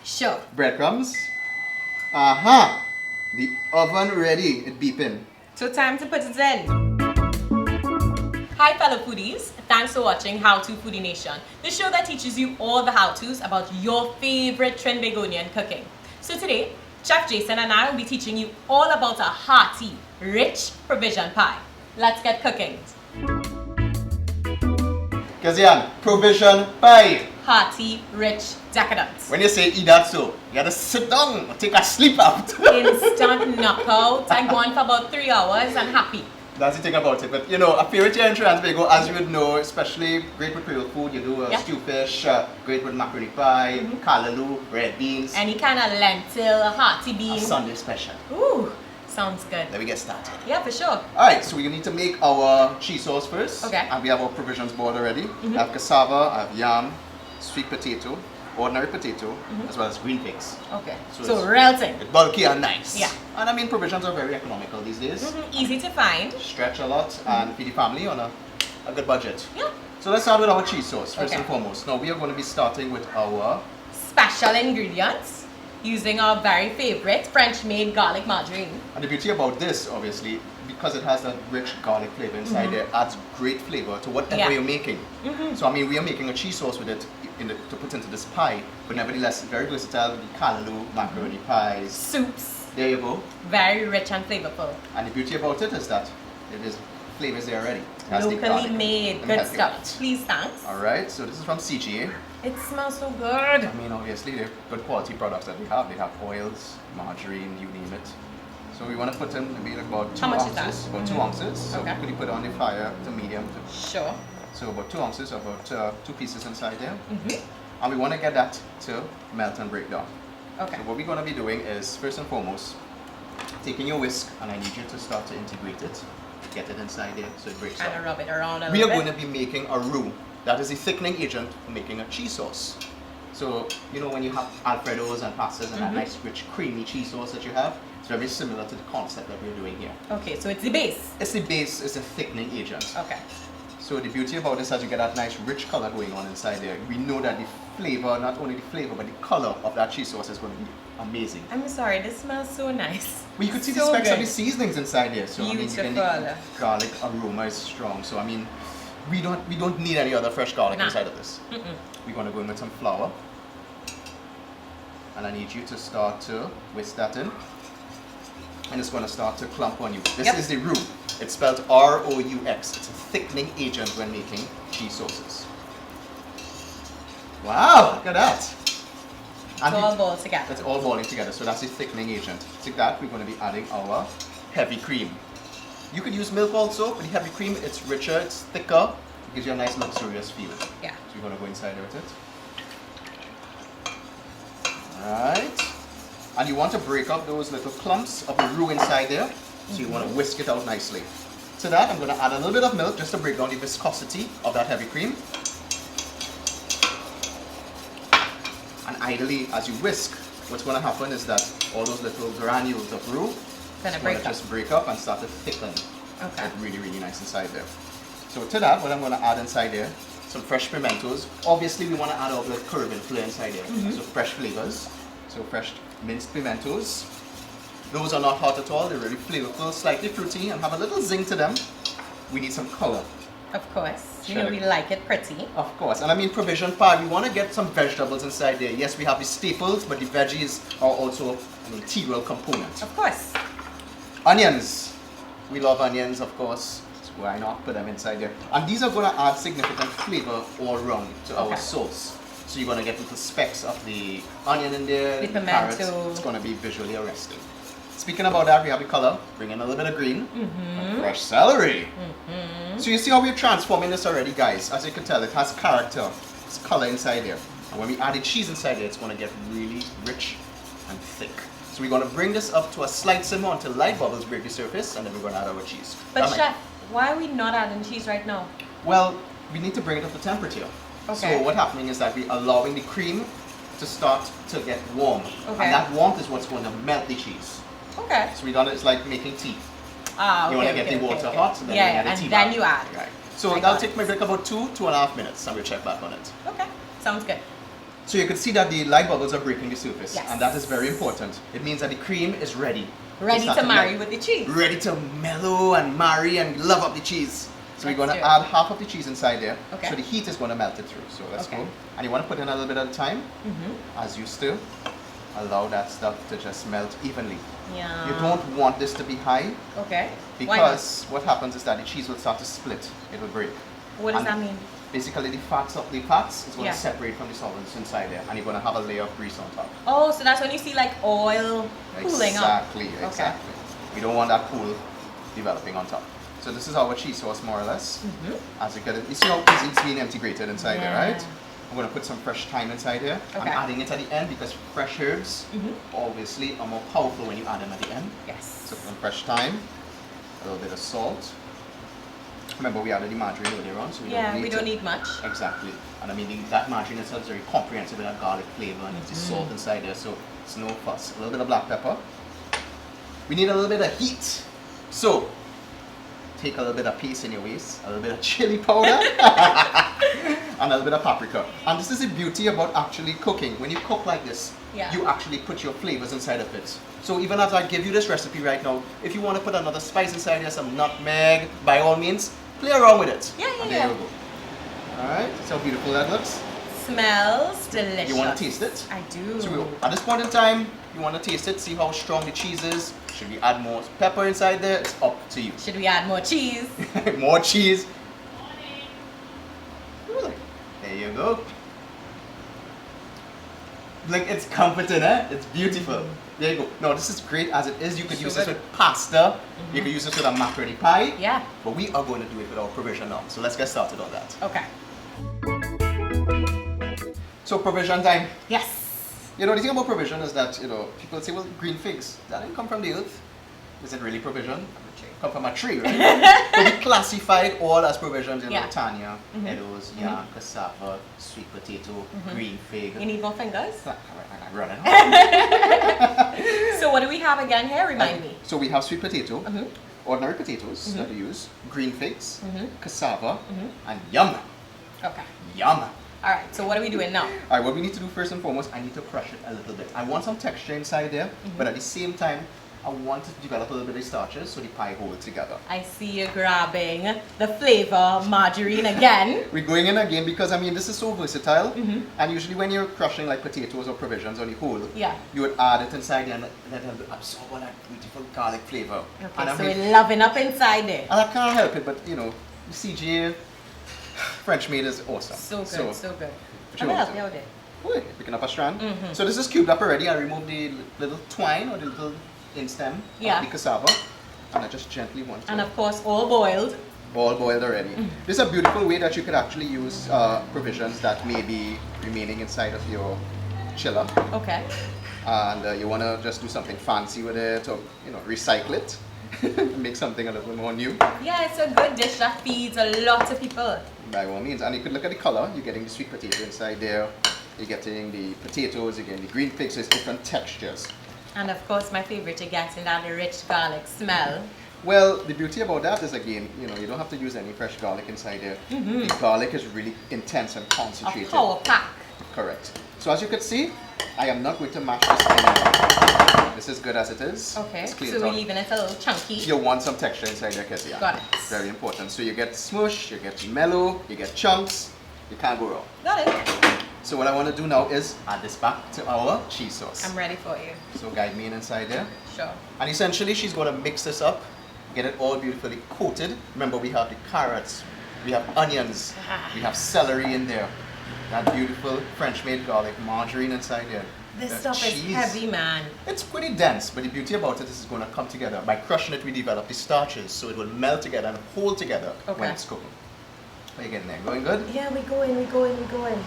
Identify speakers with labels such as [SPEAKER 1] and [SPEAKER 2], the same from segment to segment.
[SPEAKER 1] Sure.
[SPEAKER 2] Breadcrumbs. Aha! The oven ready. It's beeping.
[SPEAKER 1] So time to put it in. Hi fellow foodies, thanks for watching How To Foodie Nation, the show that teaches you all the how-tos about your favorite Trinbagonian cooking. So today, Chef Jason and I will be teaching you all about a hearty, rich provision pie. Let's get cooking.
[SPEAKER 2] Kazian, provision pie.
[SPEAKER 1] Hearty, rich, decadent.
[SPEAKER 2] When you say eat that so, you gotta sit down or take a sleep out.
[SPEAKER 1] Instant knockout. I go on for about 3 hours and happy.
[SPEAKER 2] That's the thing about it. But you know, a favorite here in Trinbago, as you would know, especially great with Creole food, you do stew fish, great with macaroni pie, callaloo, red beans.
[SPEAKER 1] Any kind of lentil, hearty bean.
[SPEAKER 2] A Sunday special.
[SPEAKER 1] Ooh, sounds good.
[SPEAKER 2] Let me get started.
[SPEAKER 1] Yeah, for sure.
[SPEAKER 2] Alright, so we need to make our cheese sauce first.
[SPEAKER 1] Okay.
[SPEAKER 2] And we have our provisions board already. I have cassava, I have yam, sweet potato, ordinary potato, as well as green peas.
[SPEAKER 1] Okay.
[SPEAKER 2] So
[SPEAKER 1] So relative.
[SPEAKER 2] It's bulky and nice.
[SPEAKER 1] Yeah.
[SPEAKER 2] And I mean, provisions are very economical these days.
[SPEAKER 1] Easy to find.
[SPEAKER 2] Stretch a lot and feed the family on a good budget.
[SPEAKER 1] Yeah.
[SPEAKER 2] So let's start with our cheese sauce first
[SPEAKER 1] Okay.
[SPEAKER 2] and foremost. Now we are going to be starting with our
[SPEAKER 1] Special ingredients using our very favorite French made garlic margarine.
[SPEAKER 2] and the beauty about this, obviously, because it has that rich garlic flavor inside there, adds great flavor to whatever you're making. So I mean, we are making a cheese sauce with it to put into this pie, but nevertheless very versatile with the callaloo, macaroni pies.
[SPEAKER 1] Soups.
[SPEAKER 2] There you go.
[SPEAKER 1] Very rich and flavorful.
[SPEAKER 2] And the beauty about it is that it is flavors there already. It has the
[SPEAKER 1] Locally
[SPEAKER 2] garlic.
[SPEAKER 1] made.
[SPEAKER 2] Let me
[SPEAKER 1] Good
[SPEAKER 2] help you
[SPEAKER 1] stuff.
[SPEAKER 2] with
[SPEAKER 1] Please, thanks.
[SPEAKER 2] that. Alright, so this is from CGA.
[SPEAKER 1] It smells so good.
[SPEAKER 2] I mean, obviously, they're good quality products that they have. They have oils, margarine, you name it. So we want to put in maybe like about 2
[SPEAKER 1] How much
[SPEAKER 2] ounces.
[SPEAKER 1] is that?
[SPEAKER 2] About 2 ounces. So
[SPEAKER 1] Okay.
[SPEAKER 2] could you put it on the fire to medium?
[SPEAKER 1] Sure.
[SPEAKER 2] So about 2 ounces, about 2 pieces inside there. And we want to get that to melt and break down.
[SPEAKER 1] Okay.
[SPEAKER 2] So what we're going to be doing is, first and foremost, taking your whisk, and I need you to start to integrate it. Get it inside there so it breaks
[SPEAKER 1] Kind
[SPEAKER 2] down.
[SPEAKER 1] of rub it around a
[SPEAKER 2] We are
[SPEAKER 1] little
[SPEAKER 2] going
[SPEAKER 1] bit.
[SPEAKER 2] to be making a roux. That is the thickening agent for making a cheese sauce. So, you know, when you have Alfredos and pastas and that nice rich creamy cheese sauce that you have, it's very similar to the concept that we're doing here.
[SPEAKER 1] Okay, so it's the base.
[SPEAKER 2] It's the base, it's a thickening agent.
[SPEAKER 1] Okay.
[SPEAKER 2] So the beauty about this is you get that nice rich color going on inside there. We know that the flavor, not only the flavor, but the color of that cheese sauce is going to be amazing.
[SPEAKER 1] I'm sorry, this smells so nice.
[SPEAKER 2] Well, you could see the
[SPEAKER 1] So
[SPEAKER 2] specks of
[SPEAKER 1] good.
[SPEAKER 2] the seasonings inside there. So I mean, you can,
[SPEAKER 1] Beautiful.
[SPEAKER 2] the garlic aroma is strong. So I mean, we don't need any other fresh garlic
[SPEAKER 1] Nah.
[SPEAKER 2] inside of this. We're going to go in with some flour. And I need you to start to whisk that in. And it's going to start to clump on you. This is the roux. It's spelled R-O-U-X. It's a thickening agent when making cheese sauces. Wow, look at that.
[SPEAKER 1] It's all boiled together.
[SPEAKER 2] It's all boiling together, so that's the thickening agent. To that, we're going to be adding our heavy cream. You could use milk also, but the heavy cream, it's richer, it's thicker. It gives you a nice luxurious feel.
[SPEAKER 1] Yeah.
[SPEAKER 2] So we're going to go inside there with it. Alright. And you want to break up those little clumps of the roux inside there. So you want to whisk it out nicely. To that, I'm going to add a little bit of milk just to break down the viscosity of that heavy cream. And ideally, as you whisk, what's going to happen is that all those little granules of roux just break up and start to thicken.
[SPEAKER 1] Okay.
[SPEAKER 2] Get really, really nice inside there. So to that, what I'm going to add inside there, some fresh pimentos. Obviously, we want to add a little curve and flair inside there. So fresh flavors. So fresh minced pimentos. Those are not hot at all. They're really flavorful, slightly fruity, and have a little zing to them. We need some color.
[SPEAKER 1] Of course. You
[SPEAKER 2] Cheddar.
[SPEAKER 1] know we like it pretty.
[SPEAKER 2] Of course. And I mean provision pie, we want to get some vegetables inside there. Yes, we have the staples, but the veggies are also an integral component.
[SPEAKER 1] Of course.
[SPEAKER 2] Onions. We love onions, of course. So why not put them inside there? And these are going to add significant flavor all around to our sauce. So you're going to get little specks of the onion in there,
[SPEAKER 1] The
[SPEAKER 2] carrots.
[SPEAKER 1] pimento.
[SPEAKER 2] It's going to be visually arresting. Speaking about that, we have the color. Bring in a little bit of green. And fresh celery. So you see how we're transforming this already, guys. As you can tell, it has character. It's color inside there. And when we add the cheese inside there, it's going to get really rich and thick. So we're going to bring this up to a slight simmer until light bubbles break the surface, and then we're going to add our cheese.
[SPEAKER 1] But Chef, why are we not adding cheese right now?
[SPEAKER 2] Well, we need to bring it up to temperature.
[SPEAKER 1] Okay.
[SPEAKER 2] So what's happening is that we're allowing the cream to start to get warm.
[SPEAKER 1] Okay.
[SPEAKER 2] And that warmth is what's going to melt the cheese.
[SPEAKER 1] Okay.
[SPEAKER 2] So we done it, it's like making tea.
[SPEAKER 1] Ah, okay.
[SPEAKER 2] You want to get the water hot, and then you get the tea
[SPEAKER 1] and then
[SPEAKER 2] back.
[SPEAKER 1] you add.
[SPEAKER 2] Right. So
[SPEAKER 1] I
[SPEAKER 2] that'll
[SPEAKER 1] got
[SPEAKER 2] take maybe like about 2.5 minutes, and we'll check back on it.
[SPEAKER 1] Okay. Sounds good.
[SPEAKER 2] So you can see that the light bubbles are breaking the surface.
[SPEAKER 1] Yes.
[SPEAKER 2] And that is very important. It means that the cream is ready.
[SPEAKER 1] Ready
[SPEAKER 2] start
[SPEAKER 1] to marry
[SPEAKER 2] melt.
[SPEAKER 1] with the cheese.
[SPEAKER 2] Ready to mellow and marry and love up the cheese. So we're going to
[SPEAKER 1] Let's do
[SPEAKER 2] add half of the cheese inside there.
[SPEAKER 1] Okay.
[SPEAKER 2] So the heat is going to melt it through. So let's
[SPEAKER 1] Okay.
[SPEAKER 2] go. And you want to put in a little bit at a time. As you stir. Allow that stuff to just melt evenly.
[SPEAKER 1] Yeah.
[SPEAKER 2] You don't want this to be high.
[SPEAKER 1] Okay.
[SPEAKER 2] Because what happens is that the cheese will start to split. It will break.
[SPEAKER 1] What does
[SPEAKER 2] And
[SPEAKER 1] that mean?
[SPEAKER 2] Basically, the fats is going
[SPEAKER 1] Yeah.
[SPEAKER 2] to separate from the solids inside there, and you're going to have a layer of grease on top.
[SPEAKER 1] Oh, so that's when you see like oil cooling up.
[SPEAKER 2] Exactly. We don't want that pool developing on top. So this is our cheese sauce, more or less. As you get it, you see how easy it's being integrated inside there, right? I'm going to put some fresh thyme inside here. I'm
[SPEAKER 1] Okay.
[SPEAKER 2] adding it at the end because fresh herbs obviously are more powerful when you add them at the end.
[SPEAKER 1] Yes.
[SPEAKER 2] So some fresh thyme, a little bit of salt. Remember, we added the margarine earlier on, so we don't need
[SPEAKER 1] much.
[SPEAKER 2] Exactly. And I mean, that margarine itself is very comprehensive with that garlic flavor and it's the salt inside there, so it's no fuss. A little bit of black pepper. We need a little bit of heat. So, take a little bit of paste in your waist, a little bit of chili powder, and a little bit of paprika. And this is the beauty about actually cooking. When you cook like this, you actually put your flavors inside of it. So even as I give you this recipe right now, if you want to put another spice inside here, some nutmeg, by all means, play around with it. And there you go. Alright, see how beautiful that looks?
[SPEAKER 1] Smells delicious.
[SPEAKER 2] You want to taste it?
[SPEAKER 1] I do.
[SPEAKER 2] So at this point in time, you want to taste it, see how strong the cheese is. Should we add more pepper inside there? It's up to you.
[SPEAKER 1] Should we add more cheese?
[SPEAKER 2] More cheese. There you go. Like, it's comforting, eh? It's beautiful. There you go. Now this is great as it is. You could use this with pasta. You could use this with a macaroni pie.
[SPEAKER 1] Yeah.
[SPEAKER 2] But we are going to do it with our provision now. So let's get started on that.
[SPEAKER 1] Okay.
[SPEAKER 2] So provision time.
[SPEAKER 1] Yes.
[SPEAKER 2] You know, the thing about provision is that, you know, people say, well, green figs, that didn't come from the earth. Is it really provision? Come from a tree, right? So we classified all as provisions, you know, tanya, meadows, yam, cassava, sweet potato, green fig.
[SPEAKER 1] You need more fingers?
[SPEAKER 2] I'm running out.
[SPEAKER 1] So what do we have again here? Remind me.
[SPEAKER 2] So we have sweet potato, ordinary potatoes that we use, green figs, cassava, and yam.
[SPEAKER 1] Okay.
[SPEAKER 2] Yum.
[SPEAKER 1] Alright, so what are we doing now?
[SPEAKER 2] Alright, what we need to do first and foremost, I need to crush it a little bit. I want some texture inside there, but at the same time, I want to develop a little bit of starches so the pie holds together.
[SPEAKER 1] I see you grabbing the flavor margarine again.
[SPEAKER 2] We're going in again because, I mean, this is so versatile. And usually when you're crushing like potatoes or provisions on the whole, you would add it inside there and let it absorb all that beautiful garlic flavor.
[SPEAKER 1] Okay,
[SPEAKER 2] and
[SPEAKER 1] so we're loving up inside there.
[SPEAKER 2] And I can't help it, but you know, CJ, French Maid is awesome.
[SPEAKER 1] So good, so good.
[SPEAKER 2] Sure.
[SPEAKER 1] I'm help you out there.
[SPEAKER 2] Wait, picking up a strand. So this is cubed up already. I removed the little twine or the little stem of the cassava, and I just gently want to.
[SPEAKER 1] And of course, all boiled.
[SPEAKER 2] All boiled already. This is a beautiful way that you could actually use provisions that may be remaining inside of your chiller.
[SPEAKER 1] Okay.
[SPEAKER 2] And you want to just do something fancy with it, or you know, recycle it, make something a little more new.
[SPEAKER 1] Yeah, it's a good dish that feeds a lot of people.
[SPEAKER 2] By all means, and you could look at the color. You're getting the sweet potato inside there. You're getting the potatoes. You're getting the green figs. So it's different textures.
[SPEAKER 1] And of course, my favorite, you're getting that rich garlic smell.
[SPEAKER 2] Well, the beauty about that is, again, you know, you don't have to use any fresh garlic inside there. The garlic is really intense and concentrated.
[SPEAKER 1] A power pack.
[SPEAKER 2] Correct. So as you can see, I am not going to mash this anymore. This is good as it is.
[SPEAKER 1] Okay,
[SPEAKER 2] It's clean
[SPEAKER 1] so we're
[SPEAKER 2] out.
[SPEAKER 1] leaving it a little chunky.
[SPEAKER 2] You want some texture inside there, Cassie.
[SPEAKER 1] Got it.
[SPEAKER 2] Very important. So you get smush, you get mellow, you get chunks. You can't go wrong.
[SPEAKER 1] Got it.
[SPEAKER 2] So what I want to do now is add this back to our cheese sauce.
[SPEAKER 1] I'm ready for you.
[SPEAKER 2] So guide me in inside there.
[SPEAKER 1] Sure.
[SPEAKER 2] And essentially she's going to mix this up, get it all beautifully coated. Remember, we have the carrots, we have onions, we have celery in there. That beautiful French made garlic, margarine inside there.
[SPEAKER 1] This
[SPEAKER 2] The
[SPEAKER 1] stuff is
[SPEAKER 2] cheese.
[SPEAKER 1] heavy, man.
[SPEAKER 2] It's pretty dense, but the beauty about it is it's going to come together. By crushing it, we develop the starches, so it will melt together and hold together when it's cooking. Are you getting there? Going good?
[SPEAKER 1] Yeah, we're going.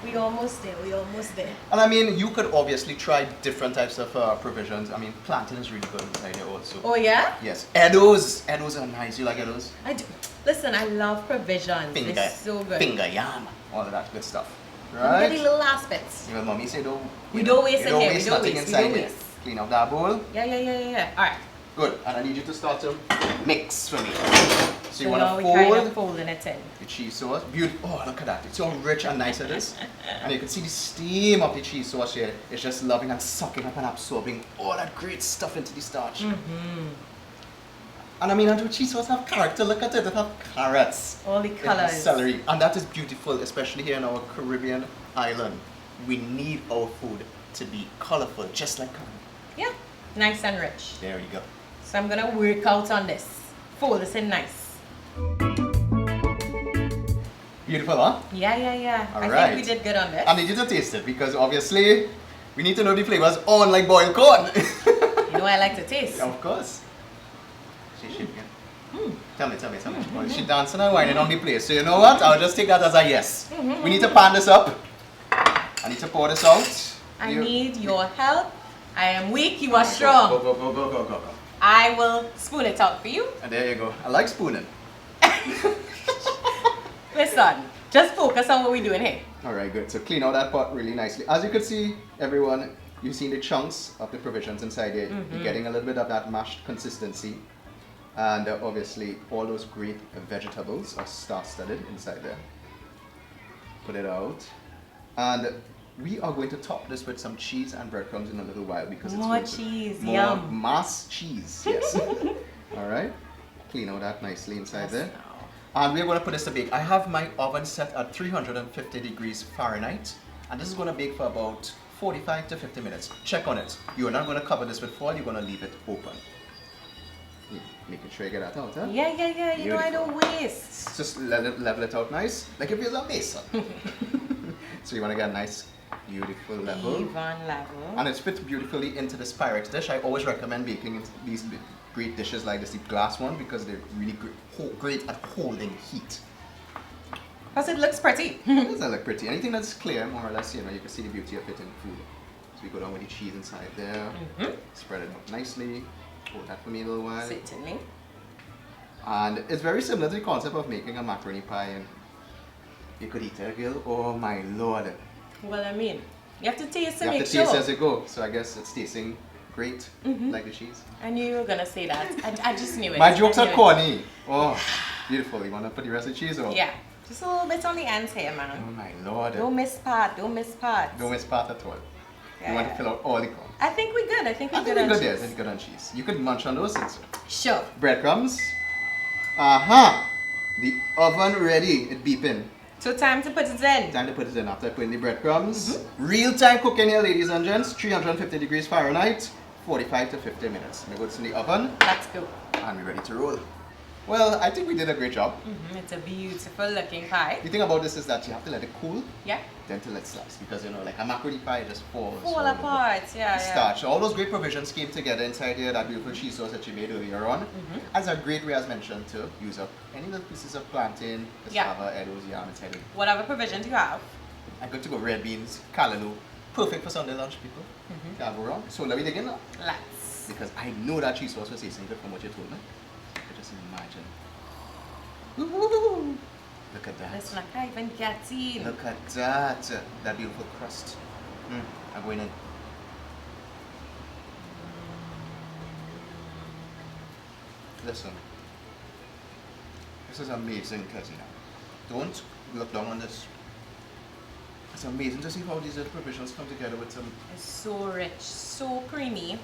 [SPEAKER 1] We almost there.
[SPEAKER 2] And I mean, you could obviously try different types of provisions. I mean, plantain is really good inside there also.
[SPEAKER 1] Oh yeah?
[SPEAKER 2] Yes. Eddos are nice. You like eddos?
[SPEAKER 1] I do. Listen, I love provisions. It's so good.
[SPEAKER 2] Finger yam. All of that good stuff.
[SPEAKER 1] Right?
[SPEAKER 2] Right?
[SPEAKER 1] The little aspects.
[SPEAKER 2] Mommy say don't.
[SPEAKER 1] We don't waste it here.
[SPEAKER 2] Nothing inside there. Clean up that bowl.
[SPEAKER 1] Yeah. Alright.
[SPEAKER 2] Good. And I need you to start to mix for me. So you
[SPEAKER 1] now
[SPEAKER 2] want
[SPEAKER 1] we
[SPEAKER 2] to
[SPEAKER 1] kind
[SPEAKER 2] fold
[SPEAKER 1] of folding it in.
[SPEAKER 2] the cheese sauce. Beautiful. Oh, look at that. It's so rich and nice it is. And you can see the steam of the cheese sauce here. It's just loving and sucking up and absorbing all that great stuff into the starch. And I mean, and the cheese sauce have character. Look at it. It have carrots.
[SPEAKER 1] All the
[SPEAKER 2] It has
[SPEAKER 1] colors.
[SPEAKER 2] celery. And that is beautiful, especially here in our Caribbean island. We need our food to be colorful, just like Caribbean.
[SPEAKER 1] Yeah, nice and rich.
[SPEAKER 2] There you go.
[SPEAKER 1] So I'm gonna work out on this. Fold this in nice.
[SPEAKER 2] Beautiful, huh?
[SPEAKER 1] Yeah.
[SPEAKER 2] All
[SPEAKER 1] I
[SPEAKER 2] right.
[SPEAKER 1] think we did good on this.
[SPEAKER 2] I need you to taste it because obviously we need to know the flavors on like boiled corn.
[SPEAKER 1] You know I like to taste.
[SPEAKER 2] Of course. She's shaking. Tell me. Well, she's dancing and whining on the place. So you know what? I'll just take that as a yes. We need to pan this up. I need to pour this out.
[SPEAKER 1] I need your help. I am weak, you are strong.
[SPEAKER 2] Go.
[SPEAKER 1] I will spoon it out for you.
[SPEAKER 2] And there you go. I like spooning.
[SPEAKER 1] Listen, just focus on what we're doing here.
[SPEAKER 2] Alright, good. So clean out that pot really nicely. As you can see, everyone, you've seen the chunks of the provisions inside here. You're getting a little bit of that mashed consistency. And obviously, all those great vegetables are star-studded inside there. Put it out. And we are going to top this with some cheese and breadcrumbs in a little while because it's
[SPEAKER 1] More
[SPEAKER 2] going to-
[SPEAKER 1] cheese,
[SPEAKER 2] more
[SPEAKER 1] yum.
[SPEAKER 2] mass cheese, yes. Alright. Clean out that nicely inside
[SPEAKER 1] Yes,
[SPEAKER 2] there.
[SPEAKER 1] now.
[SPEAKER 2] And we're going to put this to bake. I have my oven set at 350 degrees Fahrenheit. And this is going to bake for about 45 to 50 minutes. Check on it. You're not going to cover this with foil, you're going to leave it open. Making sure you get that out, huh?
[SPEAKER 1] Yeah. You know I don't waste.
[SPEAKER 2] Just level it out nice, like if you're a mason. So you want to get a nice, beautiful level.
[SPEAKER 1] Even level.
[SPEAKER 2] And it fits beautifully into this Pyrex dish. I always recommend baking these great dishes like this, the glass one, because they're really great at holding heat.
[SPEAKER 1] Plus it looks pretty.
[SPEAKER 2] It doesn't look pretty. Anything that's clear, more or less, you know, you can see the beauty of it in food. So we go down with the cheese inside there, spread it out nicely, hold that for me a little while.
[SPEAKER 1] Certainly.
[SPEAKER 2] And it's very similar to the concept of making a macaroni pie, and you could eat it, girl. Oh my lord.
[SPEAKER 1] Well, I mean, you have to taste to
[SPEAKER 2] You have
[SPEAKER 1] make
[SPEAKER 2] to taste
[SPEAKER 1] sure.
[SPEAKER 2] as you go, so I guess it's tasting great, like the cheese.
[SPEAKER 1] I knew you were gonna say that. I just knew it.
[SPEAKER 2] My jokes
[SPEAKER 1] I
[SPEAKER 2] are
[SPEAKER 1] knew it.
[SPEAKER 2] corny. Oh, beautiful. You want to put the rest of the cheese on?
[SPEAKER 1] Yeah, just a little bit on the ends here,
[SPEAKER 2] Oh
[SPEAKER 1] man.
[SPEAKER 2] my lord.
[SPEAKER 1] Don't miss part. Don't miss part.
[SPEAKER 2] Don't miss part at all.
[SPEAKER 1] Yeah,
[SPEAKER 2] You want
[SPEAKER 1] yeah.
[SPEAKER 2] to fill out all the corn.
[SPEAKER 1] I think we're good. I think we're
[SPEAKER 2] I
[SPEAKER 1] good
[SPEAKER 2] think
[SPEAKER 1] on
[SPEAKER 2] it's good there.
[SPEAKER 1] cheese.
[SPEAKER 2] It's good on cheese. You could munch on those things.
[SPEAKER 1] Sure.
[SPEAKER 2] Breadcrumbs. Aha! The oven ready. It's beeping.
[SPEAKER 1] So time to put it in.
[SPEAKER 2] Time to put it in after putting the breadcrumbs. Real time cooking here, ladies and gents. 350 degrees Fahrenheit. 45 to 50 minutes. We go to the oven
[SPEAKER 1] Let's go.
[SPEAKER 2] and we're ready to roll. Well, I think we did a great job.
[SPEAKER 1] It's a beautiful looking pie.
[SPEAKER 2] The thing about this is that you have to let it cool,
[SPEAKER 1] Yeah.
[SPEAKER 2] then to let slice, because you know, like a macaroni pie just falls.
[SPEAKER 1] Fall
[SPEAKER 2] all over.
[SPEAKER 1] apart. Yeah.
[SPEAKER 2] Starch. All those great provisions came together inside here, that beautiful cheese sauce that you made earlier on. As a great way, as mentioned, to use up any little pieces of plantain, cassava, eddos, yam inside it.
[SPEAKER 1] Whatever provisions you have.
[SPEAKER 2] I'm good to go. Red beans, callaloo. Perfect for Sunday lunch, people. Can't go wrong. So let me dig in now.
[SPEAKER 1] Let's.
[SPEAKER 2] Because I know that cheese sauce was tasting good from what you told me. I could just imagine. Ooh, look at that.
[SPEAKER 1] Listen, I can't even get in.
[SPEAKER 2] Look at that. That beautiful crust. I'm going in. Listen. This is amazing, cousin. Don't look down on this. It's amazing to see how these little provisions come together with some.
[SPEAKER 1] It's so rich, so creamy.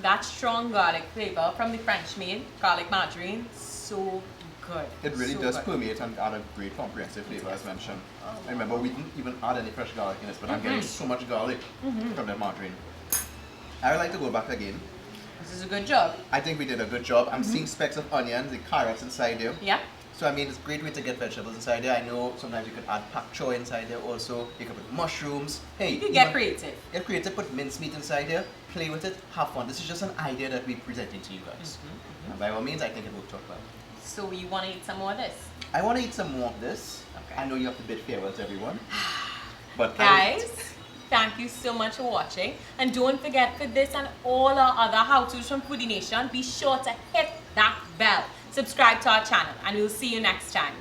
[SPEAKER 1] That strong garlic flavor from the French Maid, garlic margarine, so good.
[SPEAKER 2] It really
[SPEAKER 1] so
[SPEAKER 2] does
[SPEAKER 1] good.
[SPEAKER 2] permeate and add a great comprehensive flavor, as mentioned. I remember we didn't even add any fresh garlic in this, but I'm getting so much garlic from that margarine. I would like to go back again.
[SPEAKER 1] This is a good job.
[SPEAKER 2] I think we did a good job. I'm seeing specks of onion, the carrots inside there.
[SPEAKER 1] Yeah.
[SPEAKER 2] So I mean, it's a great way to get vegetables inside there. I know sometimes you could add pak choy inside there also. You could put mushrooms. Hey,
[SPEAKER 1] You can get creative.
[SPEAKER 2] Get creative, put mincemeat inside there, play with it, have fun. This is just an idea that we're presenting to you guys. And by all means, I think it worked out well.
[SPEAKER 1] So you want to eat some more of this?
[SPEAKER 2] I want to eat some more of this.
[SPEAKER 1] Okay.
[SPEAKER 2] I know you have to bid farewell to everyone. But
[SPEAKER 1] Guys, thank you so much for watching. And don't forget, for this and all our other how-tos from Foodie Nation, be sure to hit that bell. Subscribe to our channel and we'll see you next time.